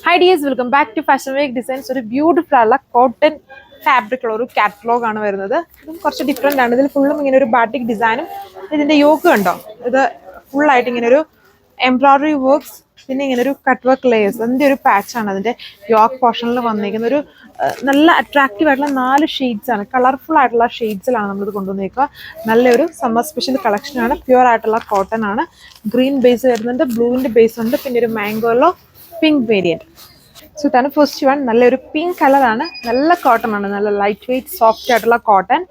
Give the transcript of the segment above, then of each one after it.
Hi dears, welcome back to Fashion Week Designs. ഒരു beautiful ആയിട്ടുള്ള cotton ഫാബ്രിക്കുള്ള ഒരു catalogue ആണ് വരുന്നത്. ഇതും കുറച്ച് ഡിഫറെൻ്റ് ആണ്. ഇതിൽ ഫുള്ളും ഇങ്ങനെ ഒരു ബാറ്റിക് ഡിസൈനും ഇതിൻ്റെ യോക്ക് കണ്ടോ, ഇത് ഫുള്ളായിട്ട് ഇങ്ങനെ ഒരു എംബ്രോയിഡറി വർക്ക്സ്, പിന്നെ ഇങ്ങനെ ഒരു കട്ട് വർക്ക് ലേയേഴ്സ്, അതിൻ്റെ ഒരു പാച്ചാണ് അതിൻ്റെ യോക്ക് പോർഷനിൽ വന്നിരിക്കുന്ന ഒരു നല്ല അട്രാക്റ്റീവ് ആയിട്ടുള്ള 4 ഷെയ്ഡ്സ് ആണ്. കളർഫുൾ ആയിട്ടുള്ള ഷെയ്ഡ്സിലാണ് നമ്മളിത് കൊണ്ടുവന്നിരിക്കുക. നല്ലൊരു സമ്മർ സ്പെഷ്യൽ കളക്ഷനാണ്. പ്യുവർ ആയിട്ടുള്ള കോട്ടൺ ആണ്. ഗ്രീൻ ബേസ് വരുന്നുണ്ട്, ബ്ലൂവിൻ്റെ ബേസ് ഉണ്ട്, പിന്നെ ഒരു മാംഗോയിലോ പിങ്ക് വേരിയൻറ്റ്. സോ ഇതാണ് ഫസ്റ്റ് വൺ. നല്ലൊരു പിങ്ക് കളറാണ്, നല്ല കോട്ടൺ ആണ്, നല്ല ലൈറ്റ് വെയ്റ്റ് സോഫ്റ്റ് ആയിട്ടുള്ള കോട്ടൺ,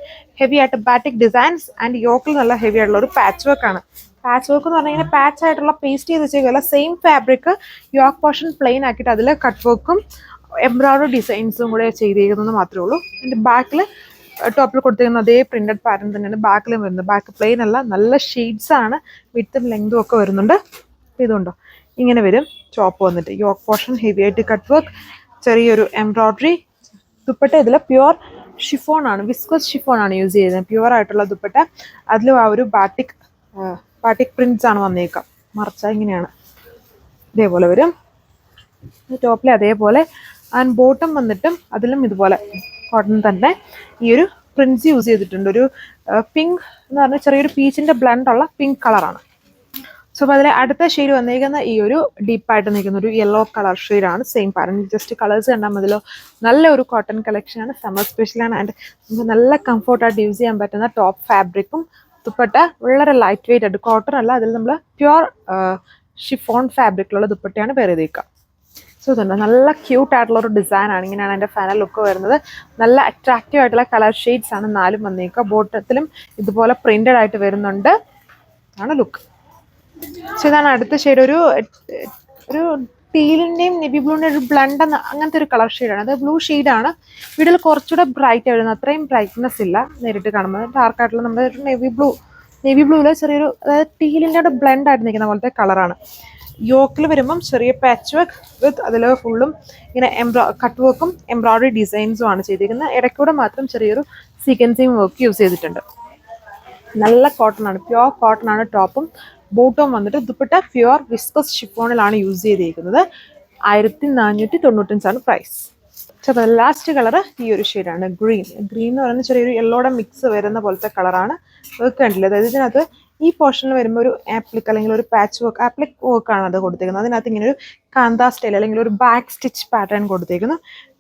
ഹെവി ആയിട്ട് ബാറ്റിക് ഡിസൈൻസ് ആൻഡ് യോക്കിൽ നല്ല ഹെവി ആയിട്ടുള്ള ഒരു പാച്ച് വർക്ക് ആണ്. പാച്ച് വർക്ക് എന്ന് പറഞ്ഞാൽ ഇങ്ങനെ പാച്ച് ആയിട്ടുള്ള പേസ്റ്റ് ചെയ്ത് വെച്ചേക്കല്ല, same fabric yoke portion plain ആക്കിയിട്ട് അതിൽ കട്ട് വർക്കും എംബ്രോയിഡറി ഡിസൈൻസും കൂടെ ചെയ്തേക്കുന്നത് മാത്രമേ ഉള്ളൂ. അതിൻ്റെ ബാക്കിൽ ടോപ്പിൽ കൊടുത്തിരിക്കുന്ന അതേ പ്രിന്റഡ് പാറ്റേൺ തന്നെയാണ് ബാക്കിലും വരുന്നത്. ബാക്ക് പ്ലെയിൻ അല്ല, നല്ല ഷെയ്ഡ്സ് ആണ്, വിഡ്ത്തും ലെങ്തും ഒക്കെ വരുന്നുണ്ട്. ഇതുണ്ടോ, ഇങ്ങനെ വരും ചോപ്പ് വന്നിട്ട്. യോക്ക് പോർഷൻ ഹെവി ആയിട്ട് കട്ട് വർക്ക്, ചെറിയൊരു എംബ്രോയിഡറി ദുപ്പട്ട. ഇതിൽ പ്യുവർ ഷിഫോൺ ആണ്, വിസ്കസ് ഷിഫോൺ ആണ് യൂസ് ചെയ്യുന്നത്, പ്യുവർ ആയിട്ടുള്ള ദുപ്പട്ട. അതിലും ആ ഒരു ബാറ്റിക് പ്രിന്റ്സ് ആണ് വന്നേക്കാം. മറിച്ചാൽ ഇങ്ങനെയാണ്, ഇതേപോലെ വരും ടോപ്പിൽ അതേപോലെ. ആൻഡ് ബോട്ടം വന്നിട്ടും അതിലും ഇതുപോലെ കോട്ടൺ തന്നെ ഈ ഒരു പ്രിന്റ്സ് യൂസ് ചെയ്തിട്ടുണ്ട്. ഒരു പിങ്ക് എന്ന് പറഞ്ഞാൽ ചെറിയൊരു പീച്ചിൻ്റെ ബ്ലെൻഡ് ഉള്ള പിങ്ക് കളറാണ്. സോ അപ്പോൾ അതിലെ അടുത്ത ഷെയ്ഡ് വന്നിരിക്കുന്ന ഈ ഒരു ഡീപ്പായിട്ട് നിൽക്കുന്ന ഒരു യെല്ലോ കളർ ഷെയ്ഡാണ്. സെയിം പാറ്റേൺ, ജസ്റ്റ് കളേഴ്സ് കണ്ടാൽ മതിയല്ലോ. നല്ലൊരു കോട്ടൺ കളക്ഷനാണ്, സമ്മർ സ്പെഷ്യലാണ്. ആൻഡ് നമുക്ക് നല്ല കംഫർട്ടായിട്ട് യൂസ് ചെയ്യാൻ പറ്റുന്ന ടോപ്പ് ഫാബ്രിക്കും ദുപ്പട്ട വളരെ ലൈറ്റ് വെയിറ്റ് ആയിട്ട്, കോട്ടൺ അല്ല, അതിൽ നമ്മൾ പ്യുവർ ഷിഫോൺ ഫാബ്രിക്കിലുള്ള ദുപ്പട്ടയാണ് പേര് ചെയ്തേക്കുക. സോ ഇതുണ്ട്, നല്ല ക്യൂട്ട് ആയിട്ടുള്ള ഒരു ഡിസൈൻ ആണ്. ഇങ്ങനെയാണ് എൻ്റെ ഫൈനൽ ലുക്ക് വരുന്നത്. നല്ല അട്രാക്റ്റീവ് ആയിട്ടുള്ള കളർ ഷെയ്ഡ്സ് ആണ് 4 വന്നേക്കുക. ബോട്ടത്തിലും ഇതുപോലെ പ്രിന്റഡ് ആയിട്ട് വരുന്നുണ്ട്. ആണ് ലുക്ക്. സോ ഇതാണ് അടുത്ത ഷെയ്ഡ്. ഒരു ടീലിൻ്റെയും നെവി ബ്ലൂവിൻ്റെ ഒരു ബ്ലണ്ട് അങ്ങനത്തെ ഒരു കളർ ഷെയ്ഡാണ്. അത് ബ്ലൂ ഷെയ്ഡാണ്. വീഡിയോയിൽ കുറച്ചുകൂടെ ബ്രൈറ്റ് ആയിരുന്നു, അത്രയും ബ്രൈറ്റ്നെസ് ഇല്ല നേരിട്ട് കാണുമ്പോൾ. ഡാർക്കായിട്ടുള്ള നമ്മുടെ ഒരു നെവി ബ്ലൂവിൽ ചെറിയൊരു, അതായത് ടീലിൻ്റെ ഒരു ബ്ലെൻഡ് ആയിട്ട് നിൽക്കുന്ന പോലത്തെ കളറാണ്. യോക്കിൽ വരുമ്പം ചെറിയ പാച്ച് വർക്ക് വിത്ത് അതിൽ ഫുള്ളും ഇങ്ങനെ കട്ട് വർക്കും എംബ്രോയിഡറി ഡിസൈൻസും ആണ് ചെയ്തിരിക്കുന്നത്. ഇടയ്ക്കൂടെ മാത്രം ചെറിയൊരു സീക്വൻസിങ് വർക്ക് യൂസ് ചെയ്തിട്ടുണ്ട്. നല്ല കോട്ടൺ ആണ്, പ്യുവർ കോട്ടൺ ആണ് ടോപ്പും. ബോട്ടവും വന്നിട്ട് ദുപ്പട്ട പ്യുവർ വിസ്കസ് ഷിഫോണിലാണ് യൂസ് ചെയ്തിരിക്കുന്നത്. 1495 പ്രൈസ്. അപ്പോൾ ലാസ്റ്റ് കളർ ഈ ഒരു ഷെയ്ഡാണ്, ഗ്രീൻ. ഗ്രീൻ എന്ന് പറയുന്നത് ചെറിയൊരു യെല്ലോടെ മിക്സ് വരുന്ന പോലത്തെ കളറാണ്. വർക്ക് കണ്ടില്ല, അതായത് ഇതിനകത്ത് ഈ പോർഷനിൽ വരുമ്പോൾ ഒരു ആപ്ലിക് അല്ലെങ്കിൽ ഒരു പാച്ച് വർക്ക്, ആപ്ലിക് വർക്കാണ് അത് കൊടുത്തേക്കുന്നത്. അതിനകത്ത് ഇങ്ങനെ ഒരു കാന്ത സ്റ്റൈൽ അല്ലെങ്കിൽ ഒരു ബാക്ക് സ്റ്റിച്ച് പാറ്റേൺ കൊടുത്തേക്കുന്നു.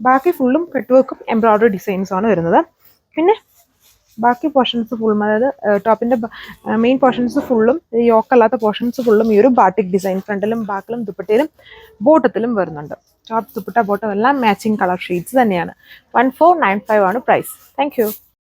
ബാക്കി ഫുള്ളും കട്ട് വർക്കും എംബ്രോയിഡറി ഡിസൈൻസും ആണ് വരുന്നത്. പിന്നെ ബാക്കി പോർഷൻസ് ഫുള്ളും, അതായത് ടോപ്പിൻ്റെ മെയിൻ പോർഷൻസ് ഫുള്ളും, യോക്കല്ലാത്ത പോർഷൻസ് ഫുള്ളും ഈ ഒരു ബാറ്റിക് ഡിസൈൻ ഫ്രണ്ടിലും ബാക്കിലും ദുപ്പട്ടയിലും ബോട്ടത്തിലും വരുന്നുണ്ട്. ടോപ്പ് ദുപ്പട്ട ബോട്ടം എല്ലാം മാച്ചിങ് കളർ ഷെയ്ഡ്സ് തന്നെയാണ്. 1495 ആണ് പ്രൈസ്. Thank you.